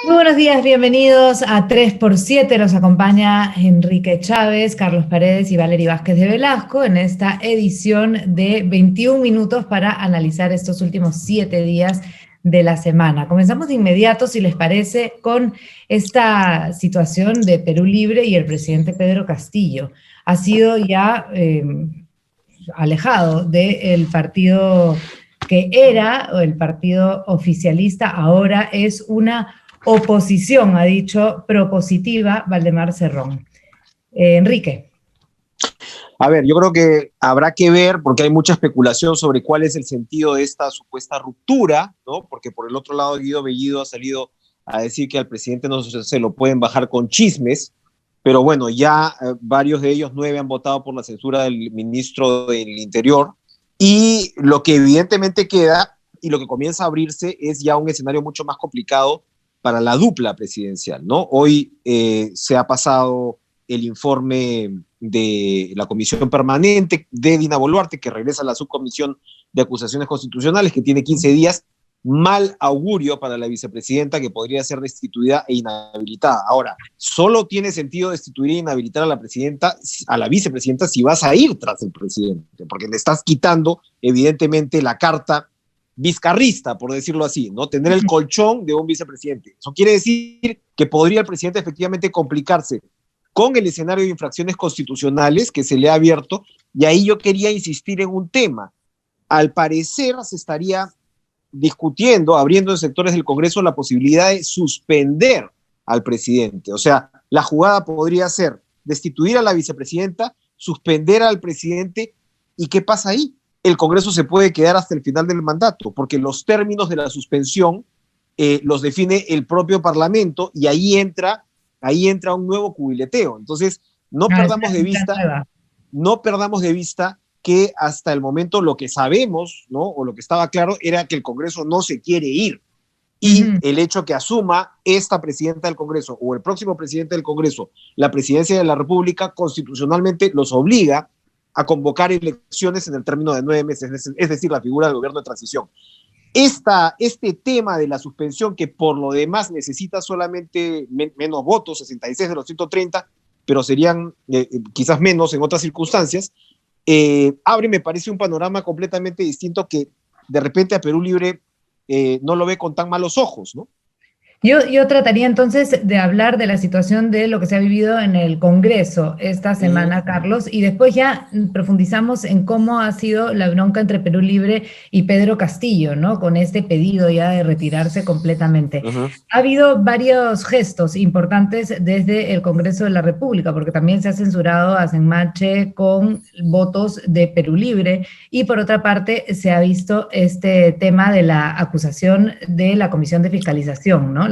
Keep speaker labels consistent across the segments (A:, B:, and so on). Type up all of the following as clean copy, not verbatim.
A: Muy buenos días, bienvenidos a 3x7. Los acompaña Enrique Chávez, Carlos Paredes y Valery Vázquez de Velasco en esta edición de 21 minutos para analizar estos últimos 7 días de la semana. Comenzamos de inmediato, si les parece, con esta situación de Perú Libre y el presidente Pedro Castillo. Ha sido ya alejado del partido que era, o el partido oficialista, ahora es una oposición, ha dicho, propositiva Valdemar Cerrón. Enrique.
B: A ver, yo creo que habrá que ver, porque hay mucha especulación sobre cuál es el sentido de esta supuesta ruptura, ¿no? Porque por el otro lado, Guido Bellido ha salido a decir que al presidente no se lo pueden bajar con chismes, pero bueno, ya varios de ellos, 9, han votado por la censura del ministro del Interior, y lo que evidentemente queda y lo que comienza a abrirse es ya un escenario mucho más complicado para la dupla presidencial, ¿no? Hoy se ha pasado el informe de la Comisión Permanente de Dina Boluarte, que regresa a la Subcomisión de Acusaciones Constitucionales, que tiene 15 días, mal augurio para la vicepresidenta, que podría ser destituida e inhabilitada. Ahora, solo tiene sentido destituir e inhabilitar a la vicepresidenta, si vas a ir tras el presidente, porque le estás quitando, evidentemente, la carta vizcarrista, por decirlo así, ¿no? Tener el colchón de un vicepresidente. Eso quiere decir que podría el presidente efectivamente complicarse con el escenario de infracciones constitucionales que se le ha abierto, y ahí yo quería insistir en un tema. Al parecer se estaría discutiendo, abriendo en sectores del Congreso la posibilidad de suspender al presidente. O sea, la jugada podría ser destituir a la vicepresidenta, suspender al presidente, ¿y qué pasa ahí? El Congreso se puede quedar hasta el final del mandato, porque los términos de la suspensión los define el propio Parlamento, y ahí entra un nuevo cubileteo. Entonces, no perdamos de vista que hasta el momento lo que sabemos, ¿no? O lo que estaba claro era que el Congreso no se quiere ir. Y el hecho que asuma esta presidenta del Congreso o el próximo presidente del Congreso la presidencia de la República, constitucionalmente los obliga a convocar elecciones en el término de 9 meses, es decir, la figura del gobierno de transición. Este tema de la suspensión, que por lo demás necesita solamente menos votos, 66 de los 130, pero serían quizás menos en otras circunstancias, abre, me parece, un panorama completamente distinto que de repente a Perú Libre no lo ve con tan malos ojos, ¿no?
A: Yo trataría entonces de hablar de la situación de lo que se ha vivido en el Congreso esta semana, Carlos, y después ya profundizamos en cómo ha sido la bronca entre Perú Libre y Pedro Castillo, ¿no? Con este pedido ya de retirarse completamente. Ha habido varios gestos importantes desde el Congreso de la República, porque también se ha censurado a Senmache con votos de Perú Libre, y por otra parte se ha visto este tema de la acusación de la Comisión de Fiscalización, ¿no?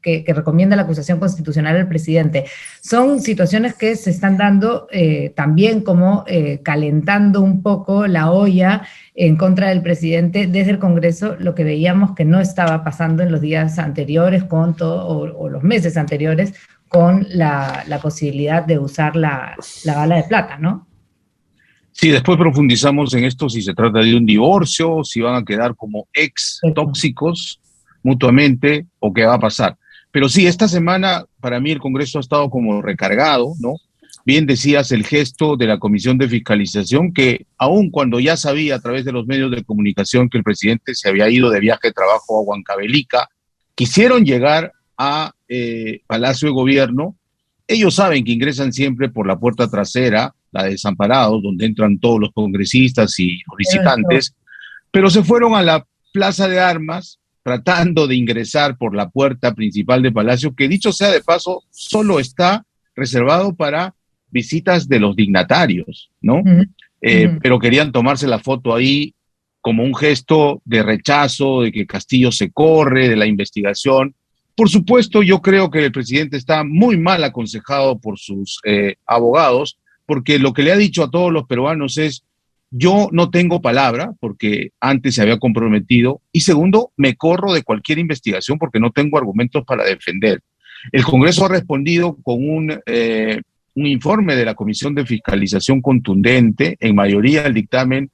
A: Que recomienda la acusación constitucional al presidente. Son situaciones que se están dando también como calentando un poco la olla en contra del presidente desde el Congreso, lo que veíamos que no estaba pasando en los días anteriores con todo, o los meses anteriores, con la posibilidad de usar la bala de plata, ¿no?
C: Sí, después profundizamos en esto, si se trata de un divorcio, si van a quedar como ex tóxicos mutuamente o qué va a pasar. Pero sí, esta semana para mí el Congreso ha estado como recargado, ¿no? Bien decías el gesto de la Comisión de Fiscalización, que aun cuando ya sabía a través de los medios de comunicación que el presidente se había ido de viaje de trabajo a Huancavelica, quisieron llegar a Palacio de Gobierno. Ellos saben que ingresan siempre por la puerta trasera, la de Desamparados, donde entran todos los congresistas y los visitantes, pero se fueron a la Plaza de Armas tratando de ingresar por la puerta principal de Palacio, que dicho sea de paso, solo está reservado para visitas de los dignatarios, ¿no? Pero querían tomarse la foto ahí como un gesto de rechazo, de que Castillo se corre de la investigación. Por supuesto, yo creo que el presidente está muy mal aconsejado por sus abogados, porque lo que le ha dicho a todos los peruanos es: yo no tengo palabra, porque antes se había comprometido, y segundo, me corro de cualquier investigación porque no tengo argumentos para defender. El Congreso ha respondido con un informe de la Comisión de Fiscalización contundente. En mayoría el dictamen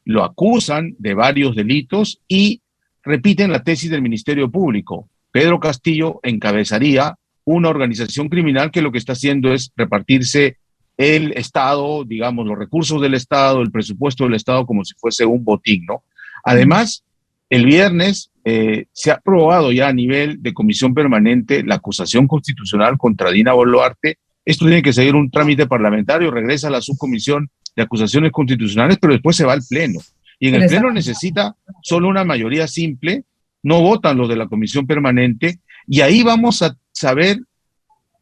C: lo acusan de varios delitos y repiten la tesis del Ministerio Público. Pedro Castillo encabezaría una organización criminal que lo que está haciendo es repartirse el Estado, digamos, los recursos del Estado, el presupuesto del Estado como si fuese un botín, ¿no? Además, el viernes se ha aprobado ya a nivel de comisión permanente la acusación constitucional contra Dina Boluarte. Esto tiene que seguir un trámite parlamentario, regresa a la subcomisión de acusaciones constitucionales, pero después se va al Pleno. Y en el Pleno necesita solo una mayoría simple, no votan los de la comisión permanente, y ahí vamos a saber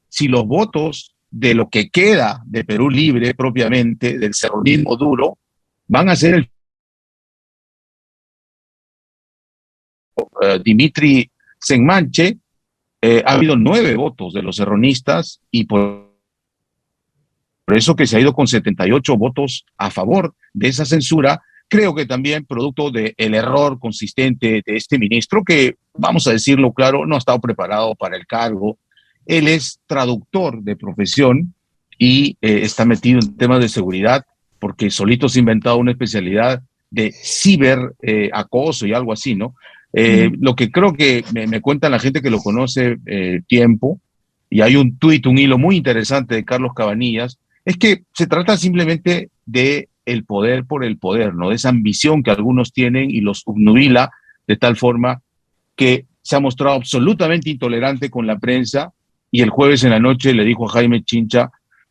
C: si los votos de lo que queda de Perú Libre propiamente, del serronismo duro, van a ser el Dimitri Senmanche. Ha habido 9 votos de los serronistas y por eso que se ha ido con 78 votos a favor de esa censura. Creo que también producto del error consistente de este ministro, que, vamos a decirlo claro, no ha estado preparado para el cargo. Él es traductor de profesión y está metido en temas de seguridad porque solito se ha inventado una especialidad de ciberacoso y algo así, ¿no? Lo que creo que me cuenta la gente que lo conoce tiempo, y hay un tuit, un hilo muy interesante de Carlos Cabanillas, es que se trata simplemente de el poder por el poder, ¿no? De esa ambición que algunos tienen y los obnubila de tal forma que se ha mostrado absolutamente intolerante con la prensa, y el jueves en la noche le dijo a Jaime Chincha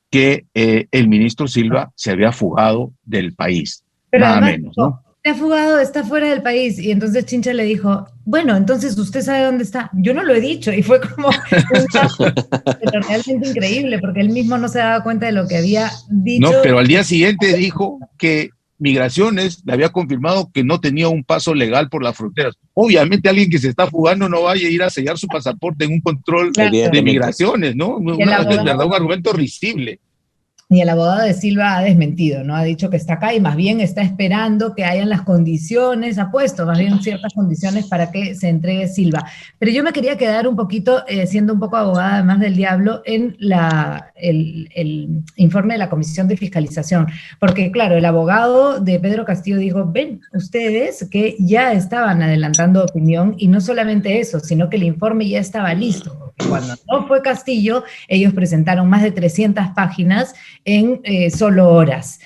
C: que el ministro Silva se había fugado del país.
A: Pero
C: nada
A: además,
C: menos, ¿no?
A: Se ha fugado, está fuera del país. Y entonces Chincha le dijo, bueno, entonces usted sabe dónde está. Yo no lo he dicho. Y fue como un caso, pero realmente increíble, porque él mismo no se daba cuenta de lo que había dicho.
C: No, pero al día siguiente dijo que Migraciones le había confirmado que no tenía un paso legal por las fronteras. Obviamente alguien que se está fugando no vaya a ir a sellar su pasaporte en un control de migraciones, ¿no? Es verdad, un argumento risible.
A: Y el abogado de Silva ha desmentido, ¿no? Ha dicho que está acá y más bien está esperando que hayan las condiciones, ha puesto más bien ciertas condiciones para que se entregue Silva. Pero yo me quería quedar un poquito, siendo un poco abogada además del diablo, en el informe de la Comisión de Fiscalización. Porque claro, el abogado de Pedro Castillo dijo, ven ustedes que ya estaban adelantando opinión, y no solamente eso, sino que el informe ya estaba listo. Cuando no fue Castillo, ellos presentaron más de 300 páginas en solo horas.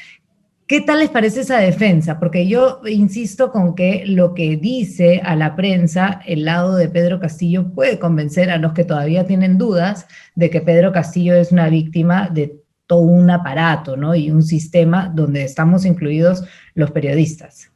A: ¿Qué tal les parece esa defensa? Porque yo insisto con que lo que dice a la prensa el lado de Pedro Castillo puede convencer a los que todavía tienen dudas de que Pedro Castillo es una víctima de todo un aparato, ¿no? Y un sistema donde estamos incluidos los periodistas.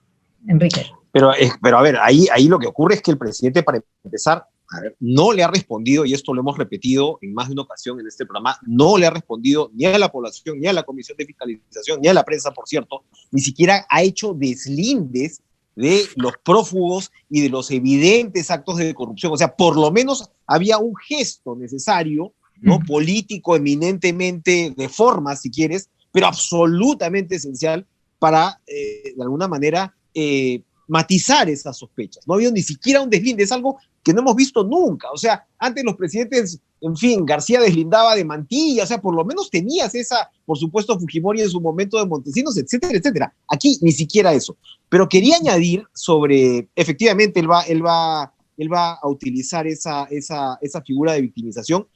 A: Enrique.
B: Pero a ver, ahí lo que ocurre es que el presidente, para empezar, a ver, no le ha respondido, y esto lo hemos repetido en más de una ocasión en este programa, no le ha respondido ni a la población, ni a la Comisión de Fiscalización, ni a la prensa, por cierto, ni siquiera ha hecho deslindes de los prófugos y de los evidentes actos de corrupción. O sea, por lo menos había un gesto necesario, ¿no? Político, eminentemente de forma, si quieres, pero absolutamente esencial para, de alguna manera, matizar esas sospechas. No ha habido ni siquiera un deslinde, es algo que no hemos visto nunca. O sea, antes los presidentes, en fin, García deslindaba de Mantilla, o sea, por lo menos tenías esa, por supuesto, Fujimori en su momento de Montesinos, etcétera, etcétera. Aquí ni siquiera eso. Pero quería añadir sobre, efectivamente, él va a utilizar esa figura de victimización,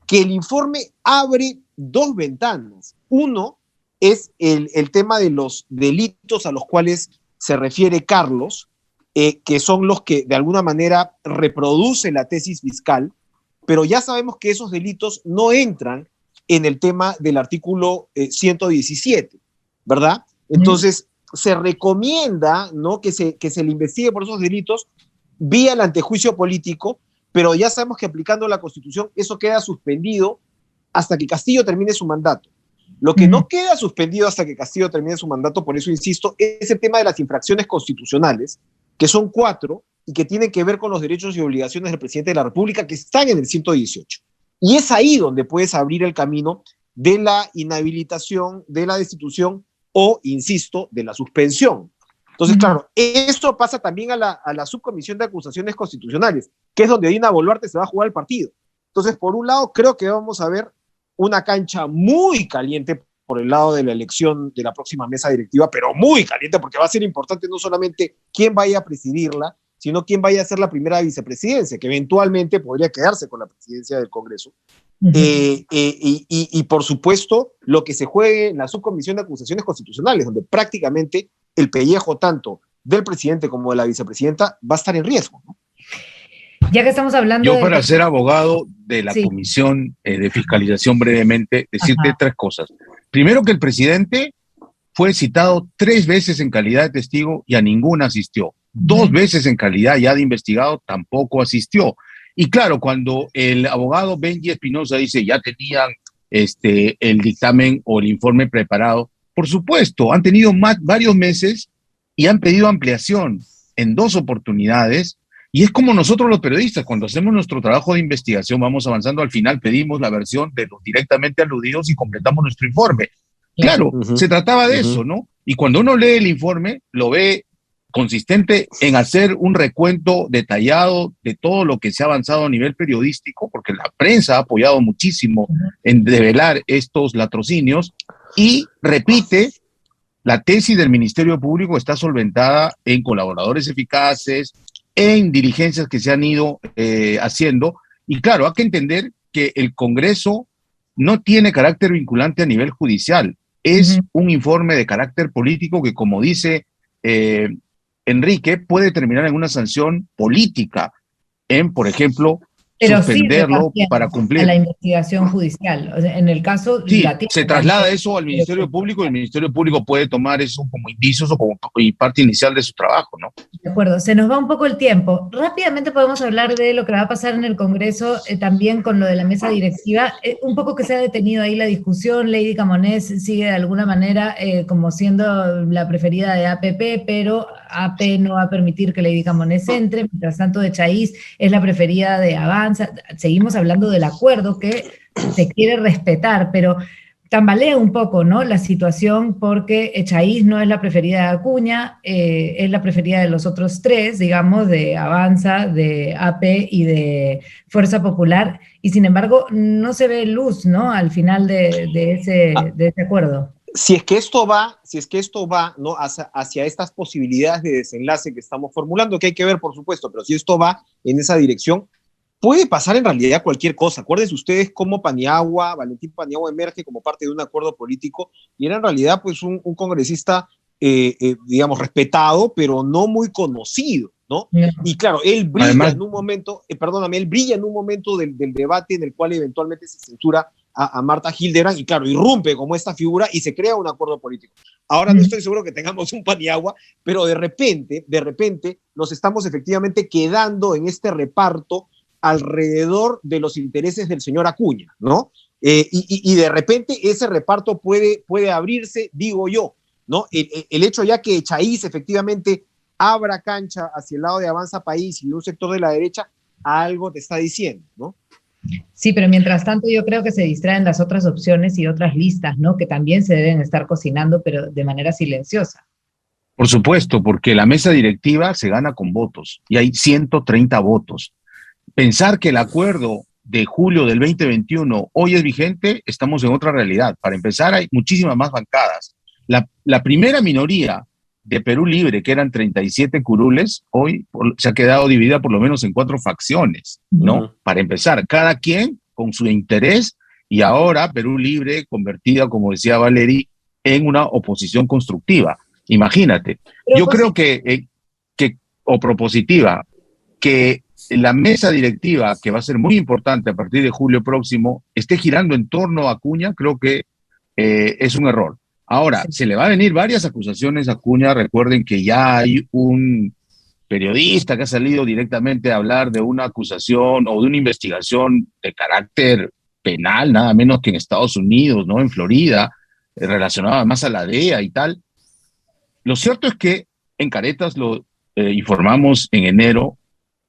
B: que el informe abre 2 ventanas. Uno es el tema de los delitos a los cuales se refiere Carlos, que son los que de alguna manera reproduce la tesis fiscal, pero ya sabemos que esos delitos no entran en el tema del artículo 117, ¿verdad? Entonces, se recomienda, ¿no?, que se le investigue por esos delitos vía el antejuicio político, pero ya sabemos que aplicando la Constitución eso queda suspendido hasta que Castillo termine su mandato. Lo que no queda suspendido hasta que Castillo termine su mandato, por eso insisto, es el tema de las infracciones constitucionales, que son 4 y que tienen que ver con los derechos y obligaciones del presidente de la República, que están en el 118. Y es ahí donde puedes abrir el camino de la inhabilitación, de la destitución o, insisto, de la suspensión. Entonces, claro, esto pasa también a la subcomisión de acusaciones constitucionales, que es donde Dina Boluarte se va a jugar el partido. Entonces, por un lado, creo que vamos a ver una cancha muy caliente por el lado de la elección de la próxima mesa directiva, pero muy caliente, porque va a ser importante no solamente quién vaya a presidirla, sino quién vaya a ser la primera vicepresidencia, que eventualmente podría quedarse con la presidencia del Congreso. Y por supuesto, lo que se juegue en la subcomisión de acusaciones constitucionales, donde prácticamente el pellejo tanto del presidente como de la vicepresidenta va a estar en riesgo, ¿no?
A: Ya que estamos hablando
C: Yo, para ser abogado de la Comisión de Fiscalización, brevemente, decirte tres cosas. Primero, que el presidente fue citado 3 veces en calidad de testigo y a ninguna asistió. 2 veces en calidad ya de investigado, tampoco asistió. Y claro, cuando el abogado Benji Espinosa dice ya tenían el dictamen o el informe preparado, por supuesto, han tenido varios meses y han pedido ampliación en 2 oportunidades. Y es como nosotros los periodistas, cuando hacemos nuestro trabajo de investigación, vamos avanzando, al final pedimos la versión de los directamente aludidos y completamos nuestro informe. Claro, se trataba de eso, ¿no? Y cuando uno lee el informe, lo ve consistente en hacer un recuento detallado de todo lo que se ha avanzado a nivel periodístico, porque la prensa ha apoyado muchísimo en develar estos latrocinios, y repite, la tesis del Ministerio Público está solventada en colaboradores eficaces, en diligencias que se han ido haciendo, y claro, hay que entender que el Congreso no tiene carácter vinculante a nivel judicial, es un informe de carácter político que, como dice Enrique, puede terminar en una sanción política, en, por ejemplo, suspenderlo para cumplir.
A: A la investigación judicial. O sea, en el caso...
C: Sí, se traslada eso al Ministerio Público y el Ministerio Público puede tomar eso como indicios o como parte inicial de su trabajo, ¿no?
A: De acuerdo, se nos va un poco el tiempo. Rápidamente podemos hablar de lo que va a pasar en el Congreso, también con lo de la mesa directiva. Un poco que se ha detenido ahí la discusión. Lady Camones sigue de alguna manera como siendo la preferida de APP, pero AP no va a permitir que Lady Camones entre. Mientras tanto, Echaíz es la preferida de Avanza. Seguimos hablando del acuerdo que se quiere respetar, pero tambalea un poco, ¿no?, la situación, porque Echaíz no es la preferida de Acuña, es la preferida de los otros 3, digamos, de Avanza, de AP y de Fuerza Popular, y sin embargo no se ve luz, ¿no?, al final de ese acuerdo.
B: Si es que esto va, ¿no?, hacia estas posibilidades de desenlace que estamos formulando, que hay que ver, por supuesto, pero si esto va en esa dirección, puede pasar en realidad cualquier cosa. Acuérdense ustedes cómo Valentín Paniagua emerge como parte de un acuerdo político y era en realidad pues un congresista, digamos, respetado, pero no muy conocido, ¿no? Y claro, él brilla en un momento, él brilla en un momento del debate en el cual eventualmente se censura a Marta Hildebrand y claro, irrumpe como esta figura y se crea un acuerdo político. Ahora no estoy seguro que tengamos un Paniagua, pero de repente nos estamos efectivamente quedando en este reparto alrededor de los intereses del señor Acuña, ¿no? Y de repente ese reparto puede abrirse, digo yo, ¿no? El hecho ya que Echaíz efectivamente abra cancha hacia el lado de Avanza País y de un sector de la derecha, algo te está diciendo, ¿no?
A: Sí, pero mientras tanto yo creo que se distraen las otras opciones y otras listas, ¿no?, que también se deben estar cocinando, pero de manera silenciosa.
C: Por supuesto, porque la mesa directiva se gana con votos y hay 130 votos. Pensar que el acuerdo de julio del 2021 hoy es vigente, estamos en otra realidad. Para empezar, hay muchísimas más bancadas. La primera minoría de Perú Libre, que eran 37 curules, hoy se ha quedado dividida por lo menos en 4 facciones, ¿no? Para empezar, cada quien con su interés, y ahora Perú Libre convertida, como decía Valery, en una oposición constructiva. Imagínate. Yo creo o propositiva, que la mesa directiva, que va a ser muy importante a partir de julio próximo, esté girando en torno a Acuña, creo que es un error. Ahora, se le va a venir varias acusaciones a Acuña. Recuerden que ya hay un periodista que ha salido directamente a hablar de una acusación o de una investigación de carácter penal, nada menos que en Estados Unidos, ¿no?, en Florida, relacionada más a la DEA y tal. Lo cierto es que en Caretas, lo informamos en enero,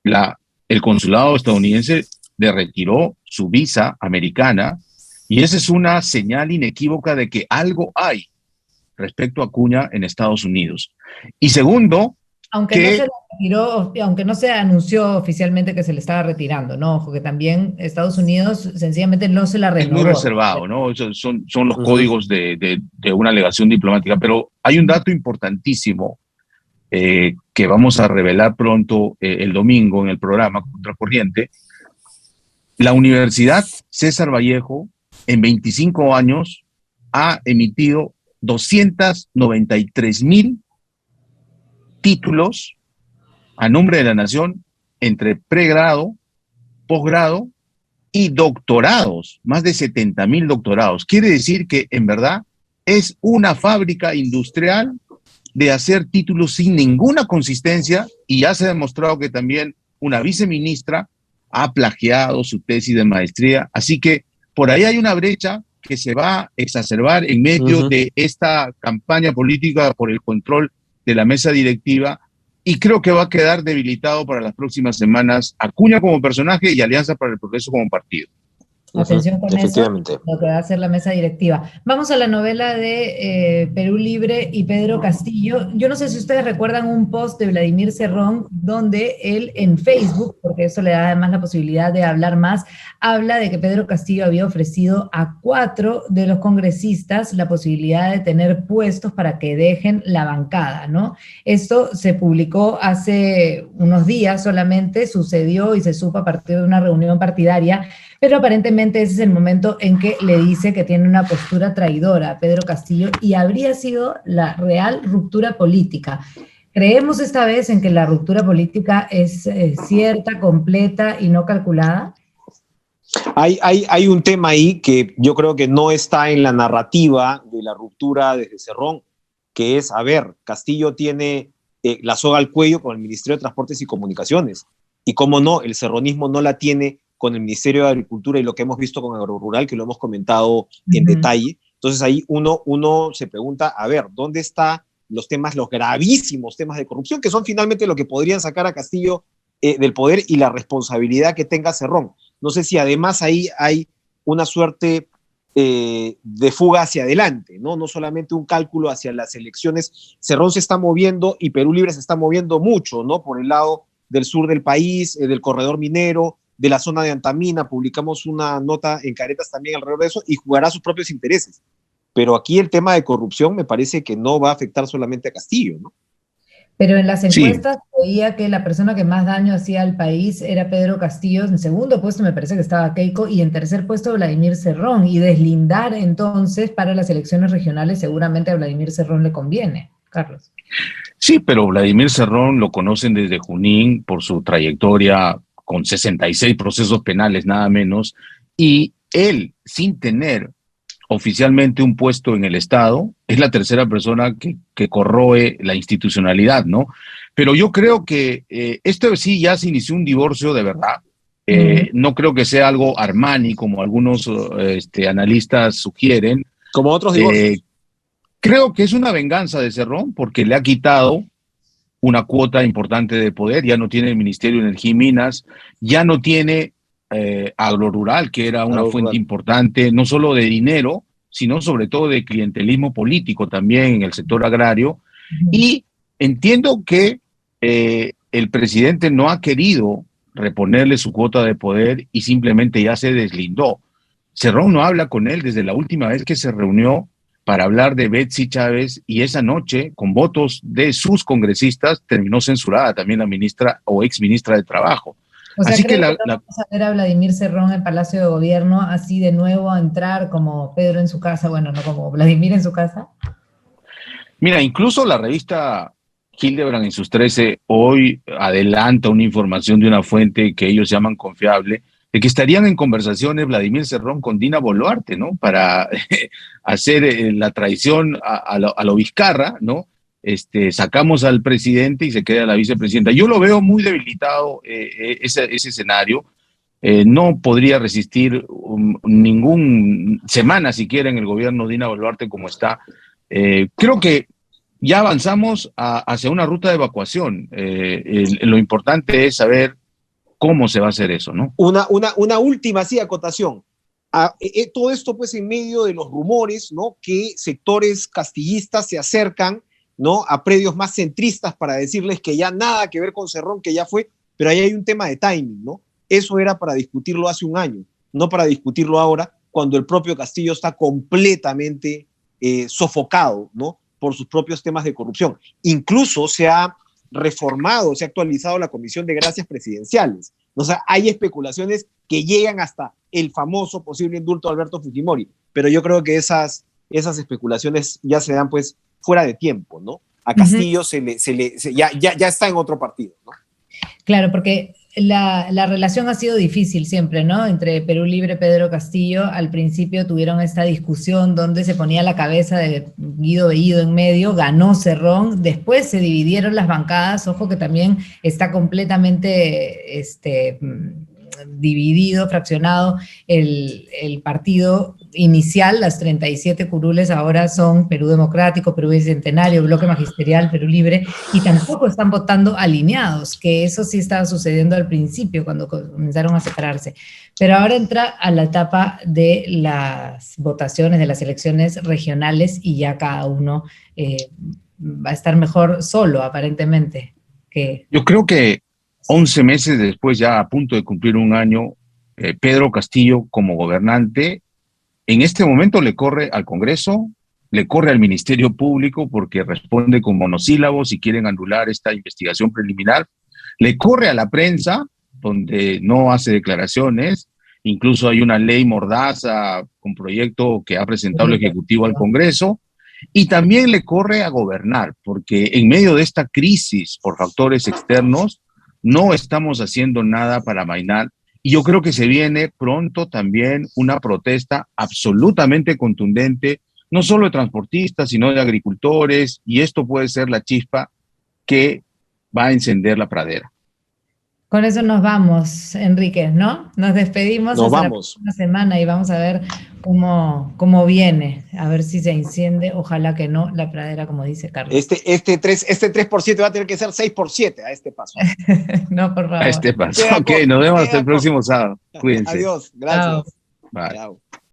C: el consulado estadounidense le retiró su visa americana, y esa es una señal inequívoca de que algo hay respecto a Acuña en Estados Unidos. Y segundo,
A: aunque no se anunció oficialmente que se le estaba retirando, ¿no? Ojo, que también Estados Unidos sencillamente no se la renovó.
C: Es muy reservado, ¿no? Son los códigos de una alegación diplomática, pero hay un dato importantísimo que que vamos a revelar pronto el domingo en el programa Contracorriente, la Universidad César Vallejo en 25 años ha emitido 293,000 títulos a nombre de la nación entre pregrado, posgrado y doctorados, más de 70,000 doctorados. Quiere decir que en verdad es una fábrica industrial de hacer títulos sin ninguna consistencia, y ya se ha demostrado que también una viceministra ha plagiado su tesis de maestría. Así que por ahí hay una brecha que se va a exacerbar en medio de esta campaña política por el control de la mesa directiva, y creo que va a quedar debilitado para las próximas semanas Acuña como personaje y Alianza para el Progreso como partido.
A: Atención con eso, lo que va a hacer la mesa directiva. Vamos a la novela de Perú Libre y Pedro Castillo. Yo no sé si ustedes recuerdan un post de Vladimir Cerrón, donde él en Facebook, porque eso le da además la posibilidad de hablar más, habla de que Pedro Castillo había ofrecido a 4 de los congresistas la posibilidad de tener puestos para que dejen la bancada, ¿no? Esto se publicó hace unos días solamente, sucedió y se supo a partir de una reunión partidaria, pero aparentemente ese es el momento en que le dice que tiene una postura traidora a Pedro Castillo, y habría sido la real ruptura política. ¿Creemos esta vez en que la ruptura política es cierta, completa y no calculada?
B: Hay un tema ahí que yo creo que no está en la narrativa de la ruptura desde Cerrón, que es, a ver, Castillo tiene la soga al cuello con el Ministerio de Transportes y Comunicaciones, y cómo no, el cerronismo no la tiene con el Ministerio de Agricultura y lo que hemos visto con Agrorural, que lo hemos comentado en detalle. Entonces ahí uno se pregunta, a ver, ¿dónde están los temas, los gravísimos temas de corrupción, que son finalmente lo que podrían sacar a Castillo del poder, y la responsabilidad que tenga Cerrón? No sé si además ahí hay una suerte de fuga hacia adelante, ¿no? No solamente un cálculo hacia las elecciones. Cerrón se está moviendo y Perú Libre se está moviendo mucho, ¿no? Por el lado del sur del país, del corredor minero, de la zona de Antamina. Publicamos una nota en Caretas también alrededor de eso, y jugará sus propios intereses. Pero aquí el tema de corrupción me parece que no va a afectar solamente a Castillo, ¿no?
A: Pero en las encuestas veía que la persona que más daño hacía al país era Pedro Castillo. En segundo puesto me parece que estaba Keiko, y en tercer puesto Vladimir Cerrón. Y deslindar entonces para las elecciones regionales seguramente a Vladimir Cerrón le conviene, Carlos.
C: Sí, pero Vladimir Cerrón lo conocen desde Junín por su trayectoria con 66 procesos penales, nada menos, y él, sin tener oficialmente un puesto en el Estado, es la tercera persona que corroe la institucionalidad, ¿no? Pero yo creo que esto sí ya se inició un divorcio de verdad. No creo que sea algo Armani, como algunos analistas sugieren.
B: Como otros divorcios.
C: Creo que es una venganza de Cerrón, porque le ha quitado una cuota importante de poder. Ya no tiene el Ministerio de Energía y Minas, ya no tiene Agrorural, que era una fuente importante, no solo de dinero, sino sobre todo de clientelismo político también en el sector agrario. Y entiendo que el presidente no ha querido reponerle su cuota de poder y simplemente ya se deslindó. Cerrón no habla con él desde la última vez que se reunió para hablar de Betsy Chávez, y esa noche, con votos de sus congresistas, terminó censurada también la ministra o exministra de Trabajo.
A: O sea, ¿creo que vamos a ver a Vladimir Cerrón en el Palacio de Gobierno así de nuevo a entrar como Pedro en su casa, bueno, no como Vladimir en su casa?
C: Mira, incluso la revista Hildebrand en sus 13 hoy adelanta una información de una fuente que ellos llaman confiable, de que estarían en conversaciones Vladimir Cerrón con Dina Boluarte, ¿no? Para hacer la traición a lo Vizcarra, ¿no? Sacamos al presidente y se queda la vicepresidenta. Yo lo veo muy debilitado ese escenario. No podría resistir ninguna semana siquiera en el gobierno Dina Boluarte como está. Creo que ya avanzamos hacia una ruta de evacuación. Lo importante es saber cómo se va a hacer eso, ¿no?
B: Una última, sí, acotación. Todo esto, pues, en medio de los rumores, ¿no? Que sectores castillistas se acercan, ¿no? A predios más centristas para decirles que ya nada que ver con Cerrón, que ya fue, pero ahí hay un tema de timing, ¿no? Eso era para discutirlo hace un año, no para discutirlo ahora, cuando el propio Castillo está completamente sofocado, ¿no? Por sus propios temas de corrupción. Incluso se ha reformado, se ha actualizado la Comisión de Gracias Presidenciales. O sea, hay especulaciones que llegan hasta el famoso posible indulto de Alberto Fujimori, pero yo creo que esas especulaciones ya se dan pues fuera de tiempo, ¿no? A Castillo ya está en otro partido, ¿no?
A: Claro, porque la relación ha sido difícil siempre, ¿no? Entre Perú Libre y Pedro Castillo, al principio tuvieron esta discusión donde se ponía la cabeza de Guido Bellido en medio, ganó Cerrón, después se dividieron las bancadas, ojo que también está completamente dividido, fraccionado el partido inicial, las 37 curules ahora son Perú Democrático, Perú Bicentenario, Bloque Magisterial, Perú Libre, y tampoco están votando alineados, que eso sí estaba sucediendo al principio cuando comenzaron a separarse. Pero ahora entra a la etapa de las votaciones, de las elecciones regionales, y ya cada uno va a estar mejor solo, aparentemente.
C: Yo creo que 11 meses después, ya a punto de cumplir un año, Pedro Castillo como gobernante, en este momento le corre al Congreso, le corre al Ministerio Público porque responde con monosílabos y quieren anular esta investigación preliminar, le corre a la prensa, donde no hace declaraciones, incluso hay una ley mordaza con proyecto que ha presentado el Ejecutivo al Congreso, y también le corre a gobernar, porque en medio de esta crisis por factores externos, no estamos haciendo nada para amainar. Y yo creo que se viene pronto también una protesta absolutamente contundente, no solo de transportistas, sino de agricultores, y esto puede ser la chispa que va a encender la pradera.
A: Con eso nos vamos, Enrique, ¿no? Nos despedimos hasta la próxima semana y vamos a ver cómo viene, a ver si se enciende, ojalá que no, la pradera, como dice Carlos.
B: Este 3% va a tener que ser 6x7 a este paso.
A: No, por favor.
C: A este paso. Ok, nos vemos hasta el próximo sábado. Cuídense.
B: Adiós, gracias.
C: Bye.
B: Chao.